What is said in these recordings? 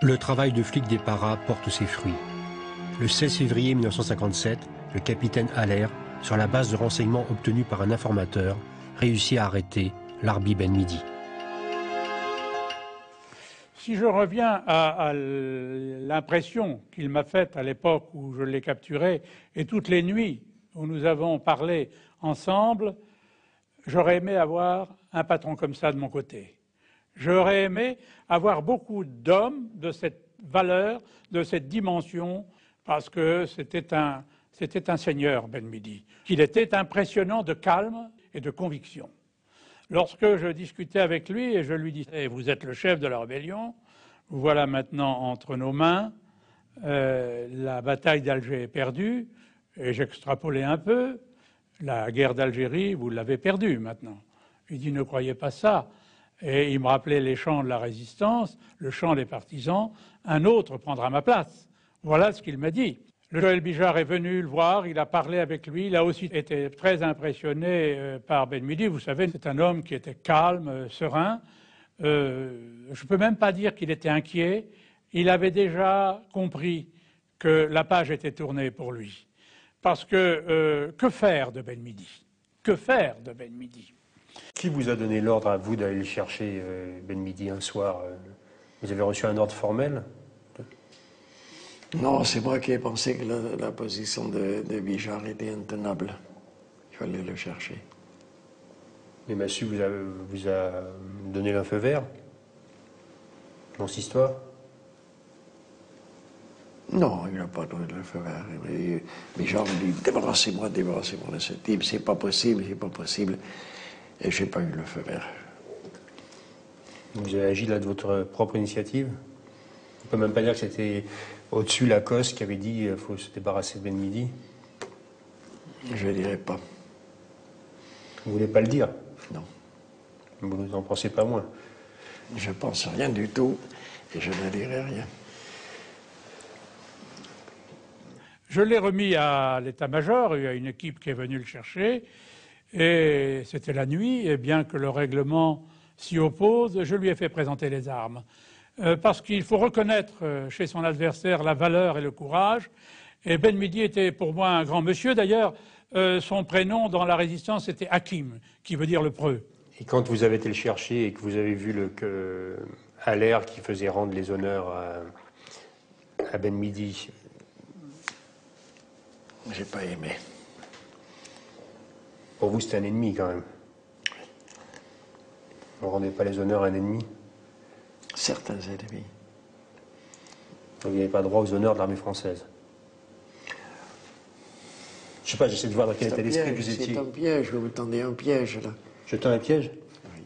Le travail de flic des paras porte ses fruits. Le 16 février 1957, le capitaine Haller, sur la base de renseignements obtenus par un informateur, réussit à arrêter Larbi Ben Midi. Si je reviens à l'impression qu'il m'a faite à l'époque où je l'ai capturé et toutes les nuits où nous avons parlé ensemble, j'aurais aimé avoir un patron comme ça de mon côté. J'aurais aimé avoir beaucoup d'hommes de cette valeur, de cette dimension, parce que c'était un seigneur, Ben Midi. Il était impressionnant de calme et de conviction. Lorsque je discutais avec lui et je lui disais « Vous êtes le chef de la rébellion, vous voilà maintenant entre nos mains, la bataille d'Alger est perdue », et j'extrapolais un peu, la guerre d'Algérie, vous l'avez perdue maintenant. Il dit « Ne croyez pas ça ». Et il me rappelait les chants de la résistance, le chant des partisans, un autre prendra ma place. Voilà ce qu'il m'a dit. Le Joël Bijard est venu le voir, il a parlé avec lui, il a aussi été très impressionné par Ben Midi. Vous savez, c'est un homme qui était calme, serein. Je ne peux même pas dire qu'il était inquiet. Il avait déjà compris que la page était tournée pour lui. Parce que faire de Ben Midi? Que faire de Ben Midi? Qui vous a donné l'ordre à vous d'aller chercher Ben Midi un soir? Vous avez reçu un ordre formel? Non, c'est moi qui ai pensé que la position de Bijard était intenable. Il fallait le chercher. Mais Massu vous a donné le feu vert dans cette histoire? Non, il n'a pas donné le feu vert. Bijard me dit « Débarrassez-moi de ce type, c'est pas possible, c'est pas possible ». Et je n'ai pas eu le feu vert. Vous avez agi là de votre propre initiative? On ne peut même pas dire que c'était au-dessus Lacoste qui avait dit qu'il faut se débarrasser de Ben Midi? Je ne dirais pas. Vous ne voulez pas le dire? Non. Vous n'en pensez pas moins? Je ne pense rien du tout et je ne dirai rien. Je l'ai remis à l'état-major, il y a une équipe qui est venue le chercher. Et c'était la nuit, et bien que le règlement s'y oppose, je lui ai fait présenter les armes. Parce qu'il faut reconnaître chez son adversaire la valeur et le courage. Et Ben Midi était pour moi un grand monsieur. D'ailleurs, son prénom dans la résistance était Hakim, qui veut dire le preux. Et quand vous avez été le chercher et que vous avez vu Haller qui faisait rendre les honneurs à Ben Midi, j'ai pas aimé. Pour vous, c'était un ennemi, quand même. On ne rendait pas les honneurs à un ennemi? Certains ennemis. Donc, vous n'avez pas droit aux honneurs de l'armée française? Je ne sais pas, j'essaie de voir dans quel état d'esprit vous étiez. C'est un piège, vous me tendez un piège, là. Je tends un piège? Oui.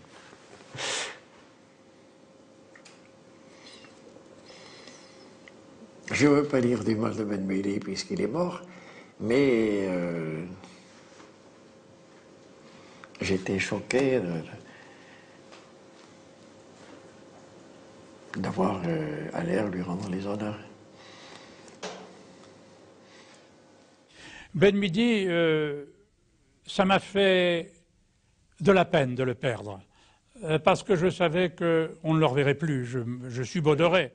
Je ne veux pas dire du mal de Ben Midi puisqu'il est mort, mais j'étais choqué d'avoir Haller lui rendre les honneurs. Ben Midi, ça m'a fait de la peine de le perdre, parce que je savais qu'on ne le reverrait plus, je subodorais.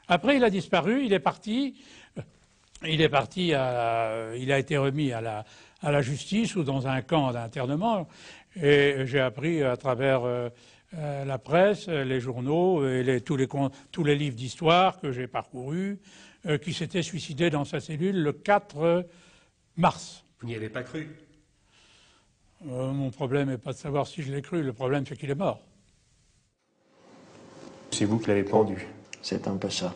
Après, il a disparu, il est parti. Il a été remis à la justice ou dans un camp d'internement. Et j'ai appris à travers la presse, les journaux et tous les livres d'histoire que j'ai parcourus, qu'il s'était suicidé dans sa cellule le 4 mars. Vous n'y avez pas cru? Mon problème n'est pas de savoir si je l'ai cru, le problème c'est qu'il est mort. C'est vous qui l'avez pendu? C'est un peu ça.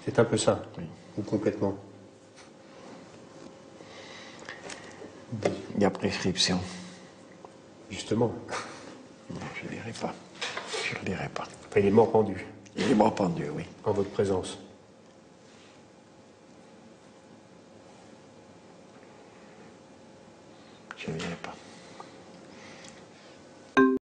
C'est un peu ça? Oui. Ou complètement? Il y a prescription. Justement. Non, je ne dirai pas. Je ne dirai pas. Enfin, il est mort pendu. Il est mort pendu, oui. En votre présence.